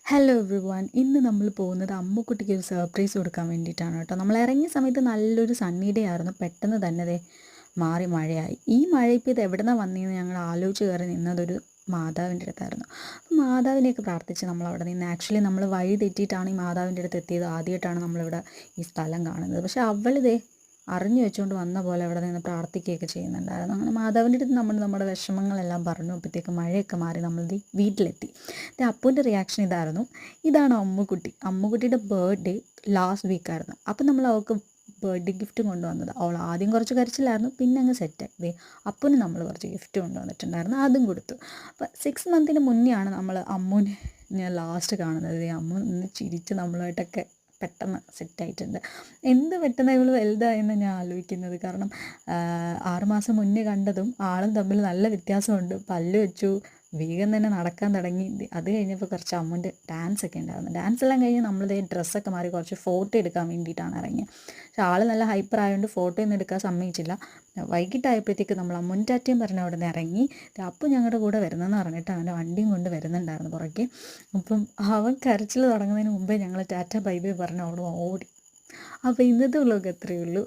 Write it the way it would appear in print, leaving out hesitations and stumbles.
Hello every one. ഇന്ന് നമ്മൾ പോകുന്നത് അമ്മുക്കുട്ടിക്ക് ഒരു സർപ്രൈസ് കൊടുക്കാൻ വേണ്ടിയിട്ടാണ് കേട്ടോ. നമ്മൾ ഇറങ്ങിയ സമയത്ത് നല്ലൊരു സണ്ണി ഡേ ആയിരുന്നു. പെട്ടെന്ന് തന്നെ ദേ മാറി മഴയായി. ഈ മഴ ഇപ്പോൾ ഇത് എവിടെ നിന്നാണ് വന്നതെന്ന് ഞങ്ങൾ ആലോചിച്ച് കയറി നിന്നതൊരു മാതാവിൻ്റെ അടുത്തായിരുന്നു. അപ്പോൾ മാതാവിനെയൊക്കെ പ്രാർത്ഥിച്ച് നമ്മൾ അവിടെ നിന്ന് ആക്ച്വലി നമ്മൾ വഴി തെറ്റിയിട്ടാണ് ഈ മാതാവിൻ്റെ അടുത്ത് എത്തിയത്. ആദ്യമായിട്ടാണ് നമ്മളിവിടെ ഈ സ്ഥലം കാണുന്നത്. പക്ഷേ അവളിതേ അറിഞ്ഞു വെച്ചുകൊണ്ട് വന്ന പോലെ അവിടെ നിന്ന് പ്രാർത്ഥിക്കുകയൊക്കെ ചെയ്യുന്നുണ്ടായിരുന്നു. അങ്ങനെ മാതാവിൻ്റെ അടുത്ത് നമ്മൾ നമ്മുടെ വിഷമങ്ങളെല്ലാം പറഞ്ഞു. അപ്പോഴത്തേക്ക് മഴയൊക്കെ മാറി നമ്മൾ വീട്ടിലെത്തി. അപ്പൂൻ്റെ റിയാക്ഷൻ ഇതായിരുന്നു. ഇതാണ് അമ്മുക്കുട്ടി. അമ്മുക്കുട്ടിയുടെ ബർത്ത്ഡേ ലാസ്റ്റ് വീക്കായിരുന്നു. അപ്പം നമ്മൾ അവൾക്ക് ബർത്ത്ഡേ ഗിഫ്റ്റ് കൊണ്ടുവന്നത്. അവൾ ആദ്യം കുറച്ച് കരച്ചിലായിരുന്നു, പിന്നെ അങ്ങ് സെറ്റായി. അപ്പൂന് നമ്മൾ കുറച്ച് ഗിഫ്റ്റ് കൊണ്ടുവന്നിട്ടുണ്ടായിരുന്നു, അതും കൊടുത്തു. അപ്പം 6 മന്തിന് മുന്നെയാണ് നമ്മൾ അമ്മൂനെ ഞാൻ ലാസ്റ്റ് കാണുന്നത്. അമ്മു ഒന്ന് ചിരിച്ച് നമ്മളുമായിട്ടൊക്കെ പെട്ടെന്ന് സെറ്റായിട്ടുണ്ട്. എന്ത് പെട്ടെന്ന് ഇവൾ വലുതായെന്ന് ഞാൻ ആലോചിക്കുന്നത്. കാരണം 6 മാസം മുന്നേ കണ്ടതും ആളും തമ്മിൽ നല്ല വ്യത്യാസമുണ്ട്. പല്ല് വെച്ചു, വേഗം തന്നെ നടക്കാൻ തുടങ്ങി. അത് കഴിഞ്ഞപ്പോൾ കുറച്ച് അമ്മുൻ്റെ ഡാൻസൊക്കെ ഉണ്ടായിരുന്നു. ഡാൻസ് എല്ലാം കഴിഞ്ഞ് നമ്മളിതേ ഡ്രസ്സൊക്കെ മാറി കുറച്ച് ഫോട്ടോ എടുക്കാൻ വേണ്ടിയിട്ടാണ് ഇറങ്ങിയത്. പക്ഷെ ആൾ നല്ല ഹൈപ്പർ ആയതുകൊണ്ട് ഫോട്ടോ ഒന്നും എടുക്കാൻ സമ്മതിച്ചില്ല. വൈകിട്ടായപ്പോഴത്തേക്ക് നമ്മൾ അമ്മുൻ ടാറ്റയും പറഞ്ഞ് അവിടെ നിന്ന് ഇറങ്ങി. അപ്പോൾ ഞങ്ങളുടെ കൂടെ വരുന്നതെന്ന് പറഞ്ഞിട്ട് അവൻ്റെ വണ്ടിയും കൊണ്ട് വരുന്നുണ്ടായിരുന്നു പുറകെ. അപ്പം അവൻ കരച്ചിൽ തുടങ്ങുന്നതിന് മുമ്പേ ഞങ്ങൾ ടാറ്റ ബൈ ബൈ പറഞ്ഞ് അവിടെ ഓടി. അപ്പോൾ ഇന്നത്തെ വ്ലോഗ് അത്രയേ ഉള്ളൂ.